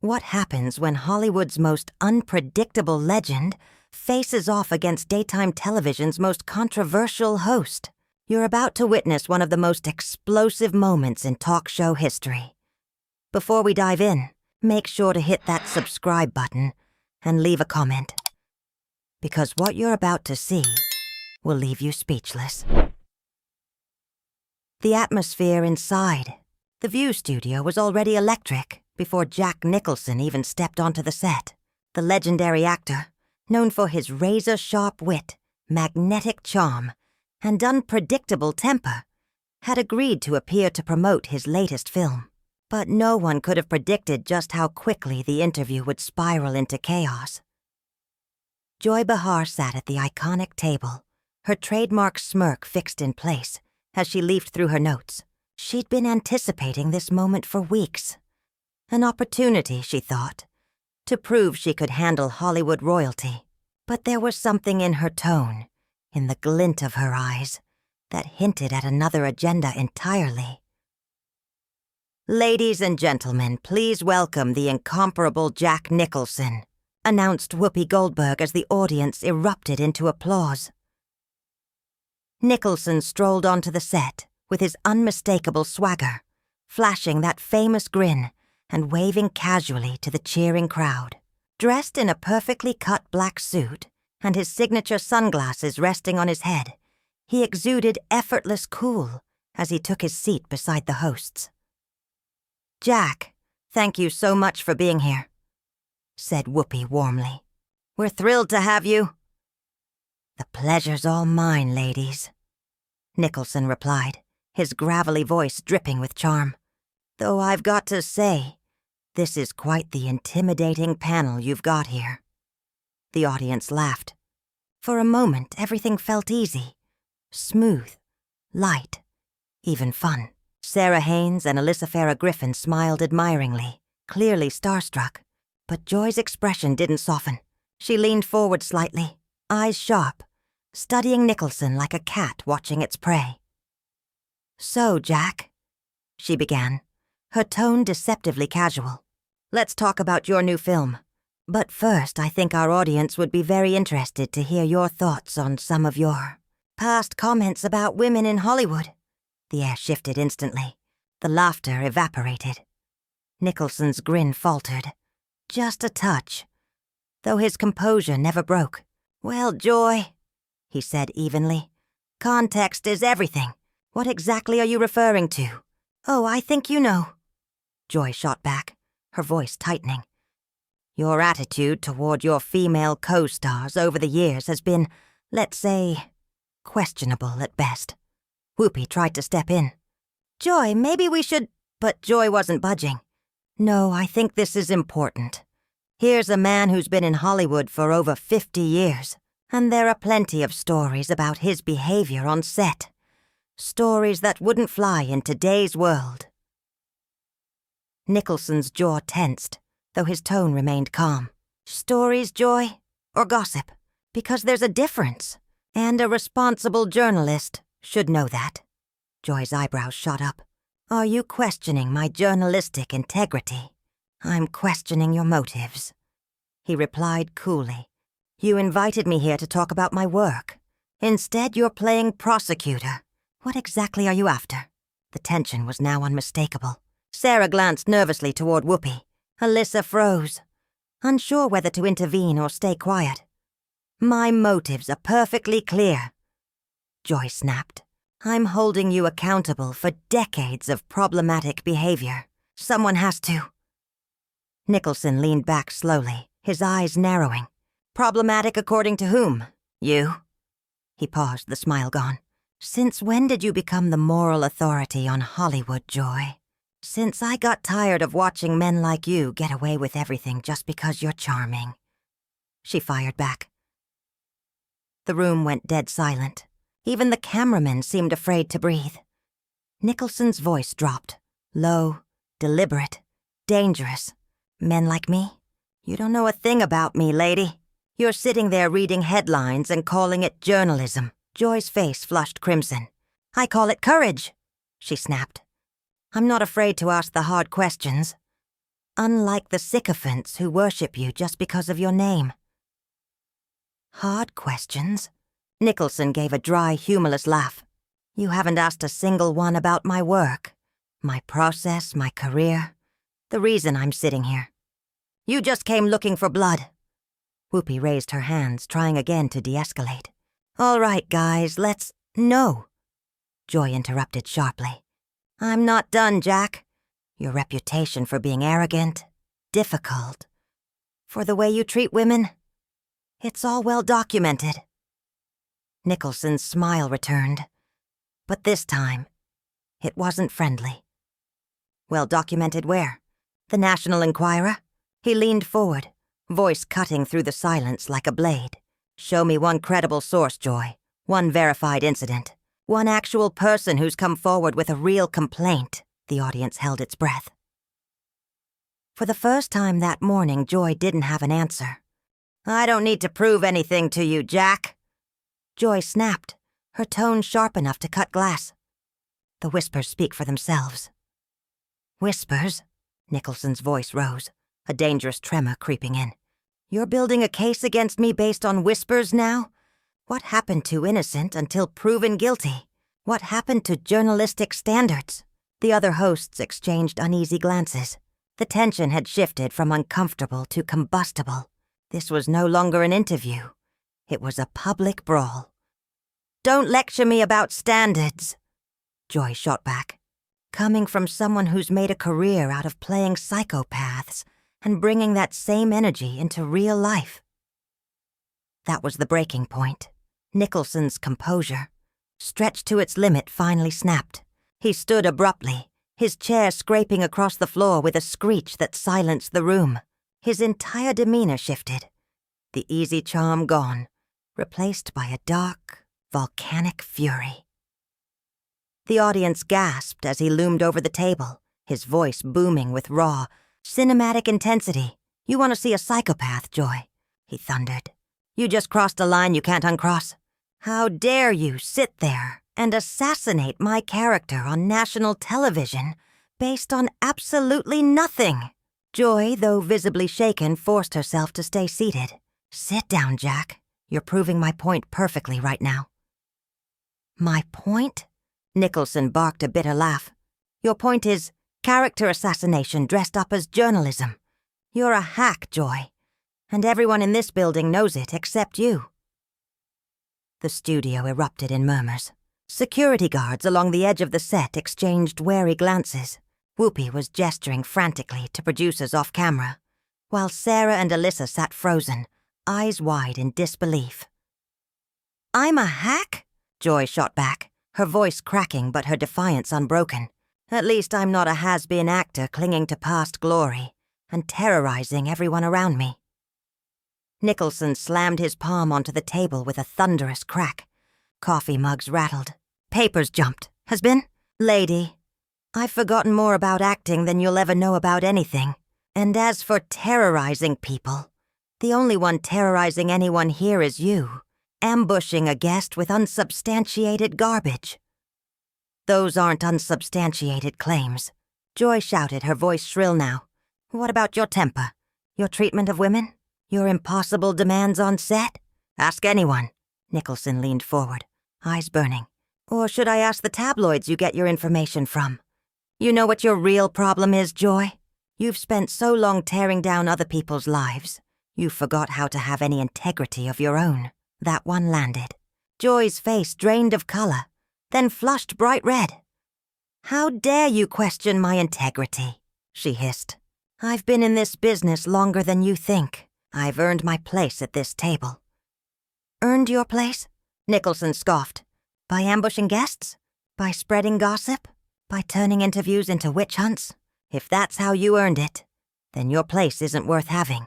What happens when Hollywood's most unpredictable legend faces off against daytime television's most controversial host? You're about to witness one of the most explosive moments in talk show history. Before we dive in, make sure to hit that subscribe button and leave a comment, because what you're about to see will leave you speechless. The atmosphere inside the View studio was already electric before Jack Nicholson even stepped onto the set. The legendary actor, known for his razor-sharp wit, magnetic charm, and unpredictable temper, had agreed to appear to promote his latest film. But no one could have predicted just how quickly the interview would spiral into chaos. Joy Behar sat at the iconic table, her trademark smirk fixed in place as she leafed through her notes. She'd been anticipating this moment for weeks. An opportunity, she thought, to prove she could handle Hollywood royalty. But there was something in her tone, in the glint of her eyes, that hinted at another agenda entirely. "Ladies and gentlemen, please welcome the incomparable Jack Nicholson," announced Whoopi Goldberg as the audience erupted into applause. Nicholson strolled onto the set with his unmistakable swagger, flashing that famous grin and waving casually to the cheering crowd. Dressed in a perfectly cut black suit and his signature sunglasses resting on his head, he exuded effortless cool as he took his seat beside the hosts. "Jack, thank you so much for being here," said Whoopi warmly. "We're thrilled to have you." "The pleasure's all mine, ladies," Nicholson replied, his gravelly voice dripping with charm. "Though I've got to say, this is quite the intimidating panel you've got here." The audience laughed. For a moment, everything felt easy, smooth, light, even fun. Sarah Haynes and Alyssa Farrah Griffin smiled admiringly, clearly starstruck, but Joy's expression didn't soften. She leaned forward slightly, eyes sharp, studying Nicholson like a cat watching its prey. "So, Jack," she began, her tone deceptively casual, "let's talk about your new film. But first, I think our audience would be very interested to hear your thoughts on some of your past comments about women in Hollywood." The air shifted instantly. The laughter evaporated. Nicholson's grin faltered, just a touch, though his composure never broke. "Well, Joy," he said evenly, "context is everything. What exactly are you referring to?" "Oh, I think you know," Joy shot back, her voice tightening. "Your attitude toward your female co-stars over the years has been, let's say, questionable at best." Whoopi tried to step in. "Joy, maybe we should—" But Joy wasn't budging. "No, I think this is important. Here's a man who's been in Hollywood for over 50 years, and there are plenty of stories about his behavior on set. Stories that wouldn't fly in today's world." Nicholson's jaw tensed, though his tone remained calm. "Stories, Joy, or gossip? Because there's a difference, and a responsible journalist should know that." Joy's eyebrows shot up. "Are you questioning my journalistic integrity?" "I'm questioning your motives," he replied coolly. "You invited me here to talk about my work. Instead, you're playing prosecutor. What exactly are you after?" The tension was now unmistakable. Sarah glanced nervously toward Whoopi. Alyssa froze, unsure whether to intervene or stay quiet. "My motives are perfectly clear," Joy snapped. "I'm holding you accountable for decades of problematic behavior. Someone has to." Nicholson leaned back slowly, his eyes narrowing. "Problematic according to whom? You?" He paused, the smile gone. "Since when did you become the moral authority on Hollywood, Joy?" "Since I got tired of watching men like you get away with everything just because you're charming," she fired back. The room went dead silent. Even the cameramen seemed afraid to breathe. Nicholson's voice dropped, low, deliberate, dangerous. "Men like me? You don't know a thing about me, lady. You're sitting there reading headlines and calling it journalism." Joy's face flushed crimson. "I call it courage," she snapped. "I'm not afraid to ask the hard questions. unlike the sycophants who worship you just because of your name. Hard questions? Nicholson gave a dry, humorless laugh. You haven't asked a single one about my work, my process, my career, the reason I'm sitting here. You just came looking for blood. Whoopi raised her hands, trying again to de-escalate. All right, guys, let's— No, Joy interrupted sharply. I'm not done, Jack. Your reputation for being arrogant, difficult, for the way you treat women, it's all well documented. Nicholson's smile returned, but this time, it wasn't friendly. Well documented where? The National Enquirer? He leaned forward, voice cutting through the silence like a blade. Show me one credible source, Joy. One verified incident. One actual person who's come forward with a real complaint. The audience held its breath. For the first time that morning, Joy didn't have an answer. I don't need to prove anything to you, Jack. Joy snapped, her tone sharp enough to cut glass. The whispers speak for themselves. Whispers? Nicholson's voice rose, a dangerous tremor creeping in. You're building a case against me based on whispers now? What happened to innocent until proven guilty? What happened to journalistic standards? The other hosts exchanged uneasy glances. The tension had shifted from uncomfortable to combustible. This was no longer an interview. It was a public brawl. Don't lecture me about standards, Joy shot back, coming from someone who's made a career out of playing psychopaths and bringing that same energy into real life. That was the breaking point. Nicholson's composure, stretched to its limit, finally snapped. He stood abruptly, his chair scraping across the floor with a screech that silenced the room. His entire demeanor shifted, the easy charm gone, replaced by a dark, volcanic fury. The audience gasped as he loomed over the table, his voice booming with raw, cinematic intensity. You want to see a psychopath, Joy? He thundered. You just crossed a line you can't uncross. How dare you sit there and assassinate my character on national television based on absolutely nothing? Joy, though visibly shaken, forced herself to stay seated. Sit down, Jack. You're proving my point perfectly right now. My point? Nicholson barked a bitter laugh. Your point is character assassination dressed up as journalism. You're a hack, Joy. And everyone in this building knows it except you. The studio erupted in murmurs. Security guards along the edge of the set exchanged wary glances. Whoopi was gesturing frantically to producers off camera, while Sarah and Alyssa sat frozen, eyes wide in disbelief. I'm a hack? Joy shot back, her voice cracking but her defiance unbroken. At least I'm not a has-been actor clinging to past glory and terrorizing everyone around me. Nicholson slammed his palm onto the table with a thunderous crack. Coffee mugs rattled. Papers jumped. Has been? Lady, I've forgotten more about acting than you'll ever know about anything. And as for terrorizing people, the only one terrorizing anyone here is you, ambushing a guest with unsubstantiated garbage. Those aren't unsubstantiated claims. Joy shouted, her voice shrill now. What about your temper? Your treatment of women? Your impossible demands on set? Ask anyone. Nicholson leaned forward, eyes burning. Or should I ask the tabloids you get your information from? You know what your real problem is, Joy? You've spent so long tearing down other people's lives, you forgot how to have any integrity of your own. That one landed. Joy's face drained of color, then flushed bright red. How dare you question my integrity? She hissed. I've been in this business longer than you think. I've earned my place at this table. Earned your place? Nicholson scoffed. By ambushing guests? By spreading gossip? By turning interviews into witch hunts? If that's how you earned it, then your place isn't worth having.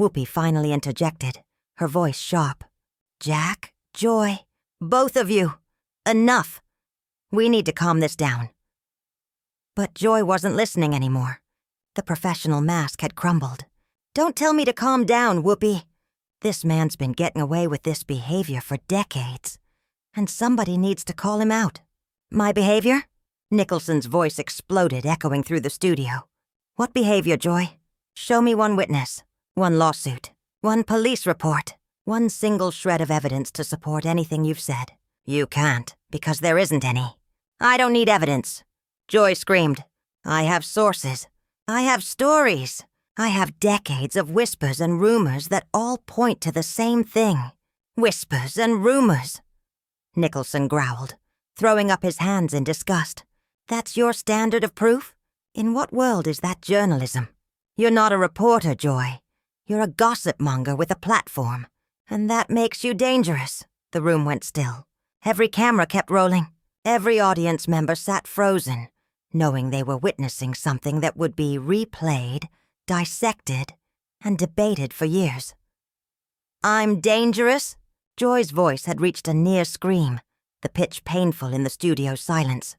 Whoopi finally interjected, her voice sharp. Jack, Joy, both of you, enough. We need to calm this down. But Joy wasn't listening anymore. The professional mask had crumbled. Don't tell me to calm down, Whoopi. This man's been getting away with this behavior for decades, and somebody needs to call him out. My behavior? Nicholson's voice exploded, echoing through the studio. What behavior, Joy? Show me one witness, one lawsuit, one police report, one single shred of evidence to support anything you've said. You can't, because there isn't any. I don't need evidence. Joy screamed. I have sources. I have stories. I have decades of whispers and rumors that all point to the same thing. Whispers and rumors. Nicholson growled, throwing up his hands in disgust. That's your standard of proof? In what world is that journalism? You're not a reporter, Joy. You're a gossip monger with a platform. And that makes you dangerous. The room went still. Every camera kept rolling. Every audience member sat frozen, knowing they were witnessing something that would be replayed, dissected, and debated for years. I'm dangerous? Joy's voice had reached a near scream, the pitch painful in the studio's silence.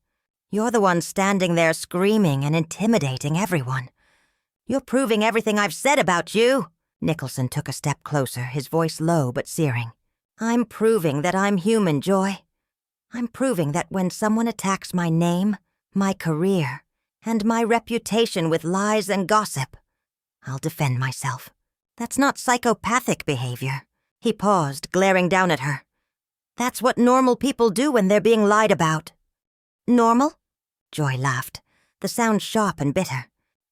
You're the one standing there screaming and intimidating everyone. You're proving everything I've said about you. Nicholson took a step closer, his voice low but searing. I'm proving that I'm human, Joy. I'm proving that when someone attacks my name, my career, and my reputation with lies and gossip, I'll defend myself. That's not psychopathic behavior. He paused, glaring down at her. That's what normal people do when they're being lied about. Normal? Joy laughed, the sound sharp and bitter.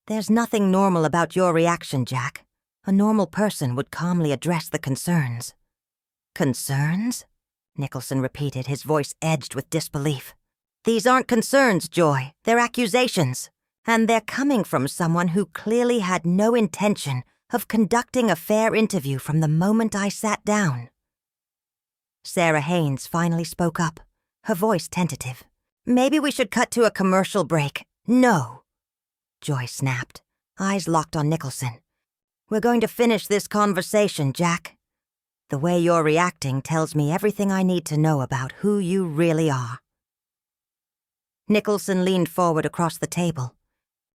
There's nothing normal about your reaction, Jack. A normal person would calmly address the concerns. Concerns? Nicholson repeated, his voice edged with disbelief. These aren't concerns, Joy. They're accusations. And they're coming from someone who clearly had no intention of conducting a fair interview from the moment I sat down. Sarah Haynes finally spoke up, her voice tentative. Maybe we should cut to a commercial break. No. Joy snapped, eyes locked on Nicholson. We're going to finish this conversation, Jack. The way you're reacting tells me everything I need to know about who you really are. Nicholson leaned forward across the table,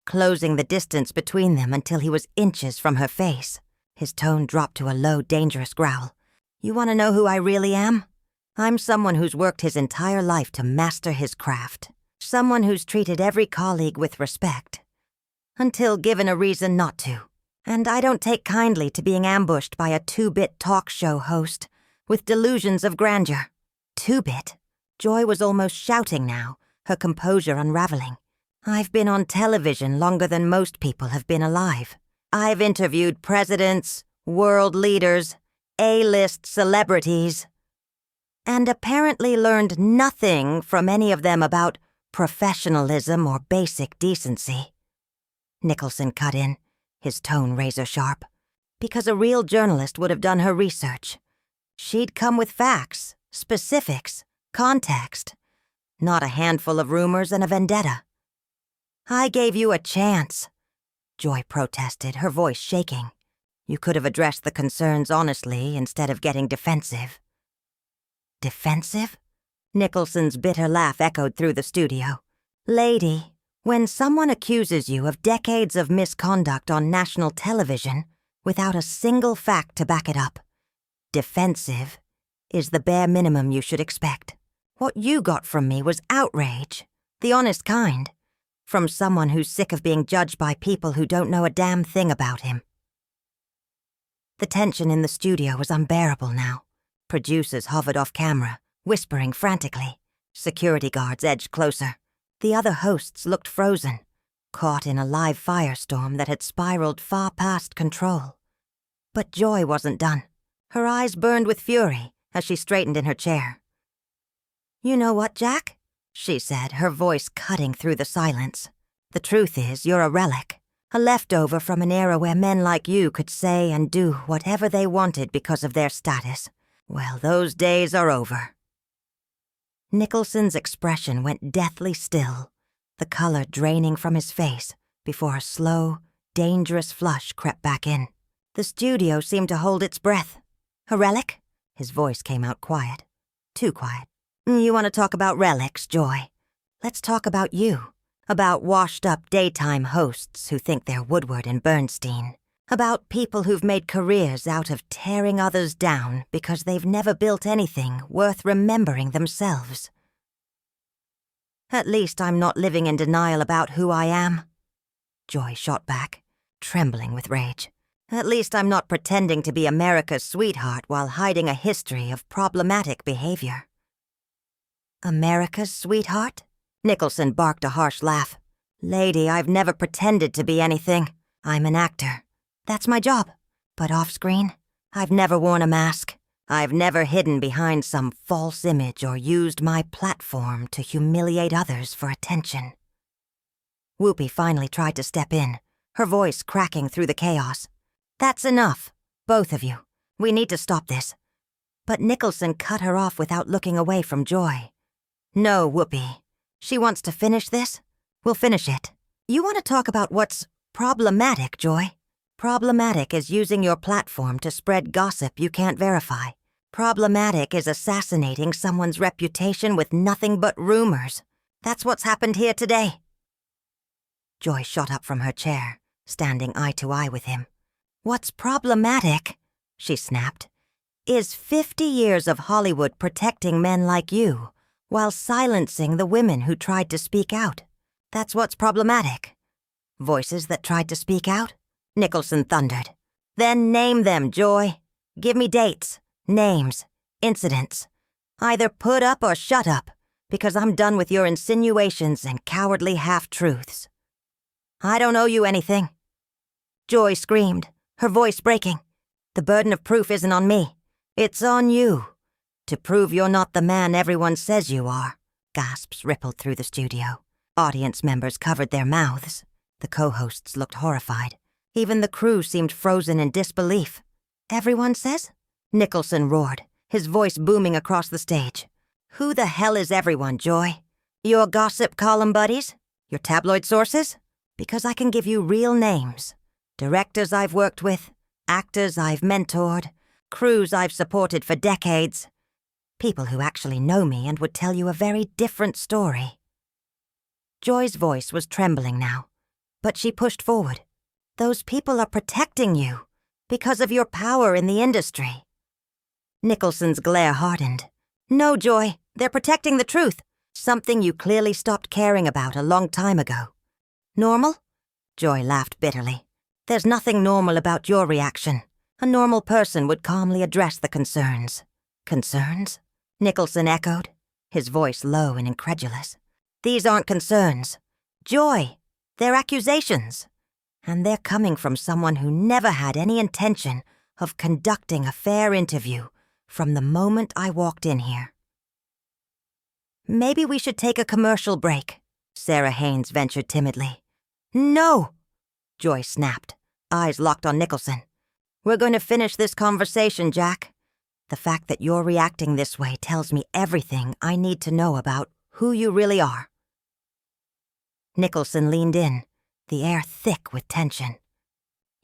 closing the distance between them until he was inches from her face. His tone dropped to a low, dangerous growl. You want to know who I really am? I'm someone who's worked his entire life to master his craft. Someone who's treated every colleague with respect, until given a reason not to. And I don't take kindly to being ambushed by a 2-bit talk show host with delusions of grandeur. 2-bit? Joy was almost shouting now, her composure unraveling. I've been on television longer than most people have been alive. I've interviewed presidents, world leaders, A-list celebrities, and apparently learned nothing from any of them about professionalism or basic decency. Nicholson cut in, his tone razor-sharp, because a real journalist would have done her research. She'd come with facts, specifics, context, not a handful of rumors and a vendetta. I gave you a chance, Joy protested, her voice shaking. You could have addressed the concerns honestly instead of getting defensive. Defensive? Nicholson's bitter laugh echoed through the studio. Lady, when someone accuses you of decades of misconduct on national television without a single fact to back it up, defensive is the bare minimum you should expect. What you got from me was outrage, the honest kind, from someone who's sick of being judged by people who don't know a damn thing about him. The tension in the studio was unbearable now. Producers hovered off camera, whispering frantically. Security guards edged closer. The other hosts looked frozen, caught in a live firestorm that had spiraled far past control. But Joy wasn't done. Her eyes burned with fury as she straightened in her chair. You know what, Jack? She said, her voice cutting through the silence. The truth is, you're a relic, a leftover from an era where men like you could say and do whatever they wanted because of their status. Well, those days are over. Nicholson's expression went deathly still, the color draining from his face before a slow, dangerous flush crept back in. The studio seemed to hold its breath. A relic? His voice came out quiet. Too quiet. You want to talk about relics, Joy? Let's talk about you. About washed-up daytime hosts who think they're Woodward and Bernstein. About people who've made careers out of tearing others down because they've never built anything worth remembering themselves. At least I'm not living in denial about who I am. Joy shot back, trembling with rage. At least I'm not pretending to be America's sweetheart while hiding a history of problematic behavior. America's sweetheart? Nicholson barked a harsh laugh. Lady, I've never pretended to be anything. I'm an actor. That's my job. But off-screen, I've never worn a mask. I've never hidden behind some false image or used my platform to humiliate others for attention. Whoopi finally tried to step in, her voice cracking through the chaos. That's enough, both of you. We need to stop this. But Nicholson cut her off without looking away from Joy. No, Whoopi. She wants to finish this? We'll finish it. You want to talk about what's problematic, Joy? Problematic is using your platform to spread gossip you can't verify. Problematic is assassinating someone's reputation with nothing but rumors. That's what's happened here today. Joy shot up from her chair, standing eye to eye with him. What's problematic, she snapped, is 50 years of Hollywood protecting men like you, while silencing the women who tried to speak out. That's what's problematic. Voices that tried to speak out? Nicholson thundered. Then name them, Joy. Give me dates, names, incidents. Either put up or shut up, because I'm done with your insinuations and cowardly half-truths. I don't owe you anything. Joy screamed, her voice breaking. The burden of proof isn't on me. It's on you. To prove you're not the man everyone says you are. Gasps rippled through the studio. Audience members covered their mouths. The co-hosts looked horrified. Even the crew seemed frozen in disbelief. Everyone says? Nicholson roared, his voice booming across the stage. Who the hell is everyone, Joy? Your gossip column buddies? Your tabloid sources? Because I can give you real names. Directors I've worked with, actors I've mentored, crews I've supported for decades. People who actually know me and would tell you a very different story. Joy's voice was trembling now, but she pushed forward. Those people are protecting you because of your power in the industry. Nicholson's glare hardened. No, Joy, they're protecting the truth, something you clearly stopped caring about a long time ago. Normal? Joy laughed bitterly. There's nothing normal about your reaction. A normal person would calmly address the concerns. Concerns? Nicholson echoed, his voice low and incredulous. These aren't concerns. Joy, they're accusations. And they're coming from someone who never had any intention of conducting a fair interview from the moment I walked in here. Maybe we should take a commercial break, Sarah Haynes ventured timidly. No! Joy snapped, eyes locked on Nicholson. We're going to finish this conversation, Jack. The fact that you're reacting this way tells me everything I need to know about who you really are. Nicholson leaned in, the air thick with tension.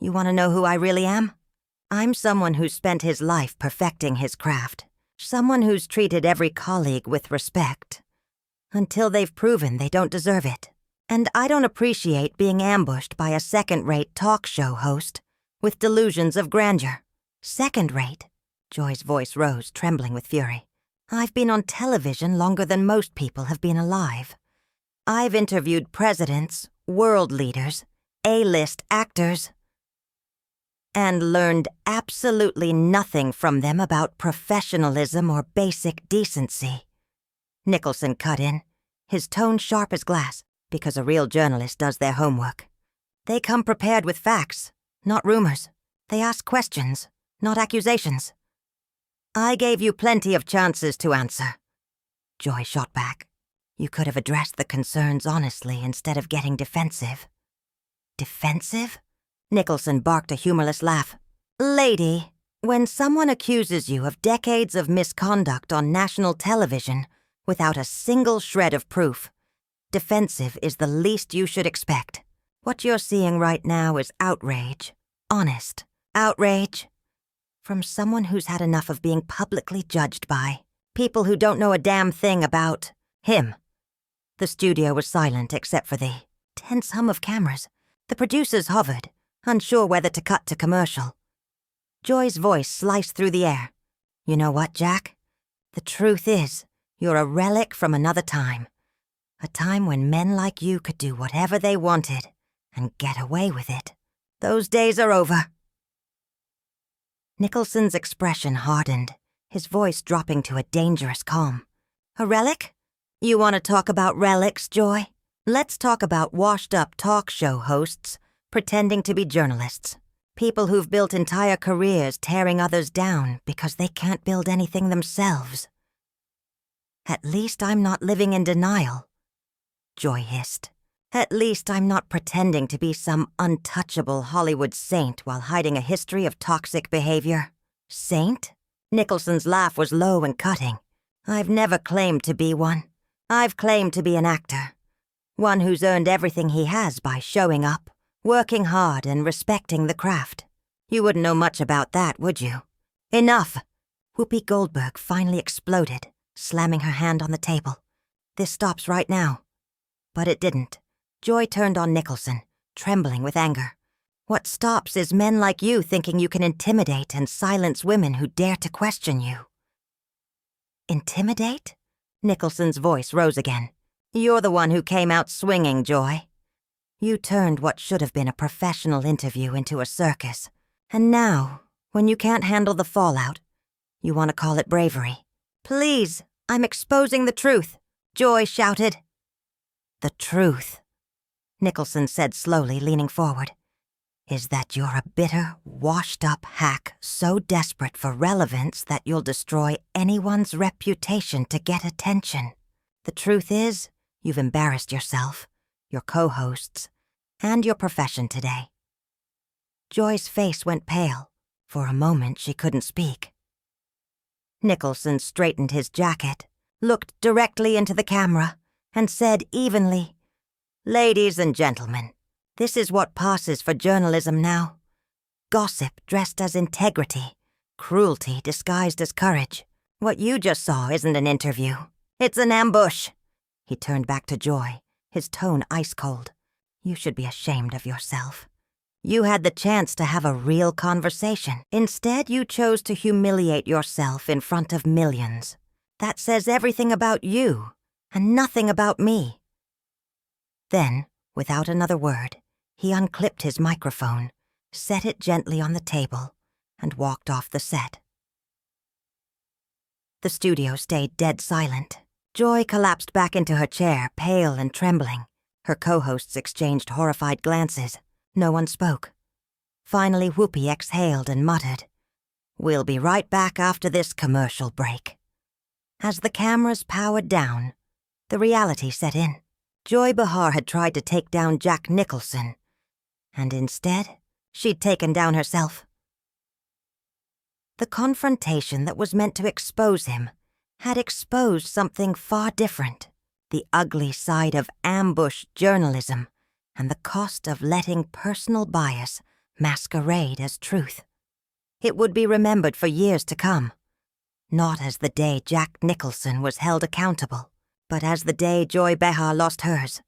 You want to know who I really am? I'm someone who's spent his life perfecting his craft. Someone who's treated every colleague with respect. Until they've proven they don't deserve it. And I don't appreciate being ambushed by a second-rate talk show host with delusions of grandeur. Second-rate? Joy's voice rose, trembling with fury. I've been on television longer than most people have been alive. I've interviewed presidents, world leaders, A-list actors, and learned absolutely nothing from them about professionalism or basic decency. Nicholson cut in, his tone sharp as glass, because a real journalist does their homework. They come prepared with facts, not rumors. They ask questions, not accusations. I gave you plenty of chances to answer. Joy shot back. You could have addressed the concerns honestly instead of getting defensive. Defensive? Nicholson barked a humorless laugh. Lady, when someone accuses you of decades of misconduct on national television without a single shred of proof, defensive is the least you should expect. What you're seeing right now is outrage. Honest outrage. From someone who's had enough of being publicly judged by people who don't know a damn thing about him. The studio was silent except for the tense hum of cameras. The producers hovered, unsure whether to cut to commercial. Joy's voice sliced through the air. You know what, Jack? The truth is, you're a relic from another time. A time when men like you could do whatever they wanted, and get away with it. Those days are over." Nicholson's expression hardened, his voice dropping to a dangerous calm. "A relic? You want to talk about relics, Joy? Let's talk about washed-up talk show hosts pretending to be journalists. People who've built entire careers tearing others down because they can't build anything themselves." "At least I'm not living in denial," Joy hissed. "At least I'm not pretending to be some untouchable Hollywood saint while hiding a history of toxic behavior." "Saint?" Nicholson's laugh was low and cutting. "I've never claimed to be one. I've claimed to be an actor. One who's earned everything he has by showing up, working hard, and respecting the craft. You wouldn't know much about that, would you?" "Enough!" Whoopi Goldberg finally exploded, slamming her hand on the table. "This stops right now." But it didn't. Joy turned on Nicholson, trembling with anger. "What stops is men like you thinking you can intimidate and silence women who dare to question you." "Intimidate?" Nicholson's voice rose again. "You're the one who came out swinging, Joy. You turned what should have been a professional interview into a circus. And now, when you can't handle the fallout, you want to call it bravery." "Please, I'm exposing the truth," Joy shouted. "The truth," Nicholson said slowly, leaning forward, "is that you're a bitter, washed-up hack so desperate for relevance that you'll destroy anyone's reputation to get attention. The truth is, you've embarrassed yourself, your co-hosts, and your profession today." Joy's face went pale. For a moment, she couldn't speak. Nicholson straightened his jacket, looked directly into the camera, and said evenly, "Ladies and gentlemen, this is what passes for journalism now. Gossip dressed as integrity, cruelty disguised as courage. What you just saw isn't an interview. It's an ambush." He turned back to Joy, his tone ice-cold. "You should be ashamed of yourself. You had the chance to have a real conversation. Instead, you chose to humiliate yourself in front of millions. That says everything about you, and nothing about me." Then, without another word, he unclipped his microphone, set it gently on the table, and walked off the set. The studio stayed dead silent. Joy collapsed back into her chair, pale and trembling. Her co-hosts exchanged horrified glances. No one spoke. Finally, Whoopi exhaled and muttered, "We'll be right back after this commercial break." As the cameras powered down, the reality set in. Joy Behar had tried to take down Jack Nicholson, and instead, she'd taken down herself. The confrontation that was meant to expose him had exposed something far different: the ugly side of ambush journalism and the cost of letting personal bias masquerade as truth. It would be remembered for years to come, not as the day Jack Nicholson was held accountable, but as the day Joy Behar lost hers.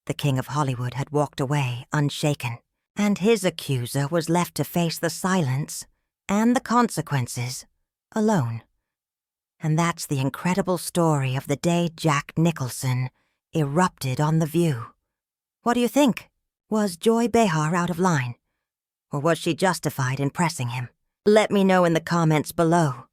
The king of Hollywood had walked away unshaken, and his accuser was left to face the silence and the consequences alone. And that's the incredible story of the day Jack Nicholson erupted on The View. What do you think? Was Joy Behar out of line? Or was she justified in pressing him? Let me know in the comments below.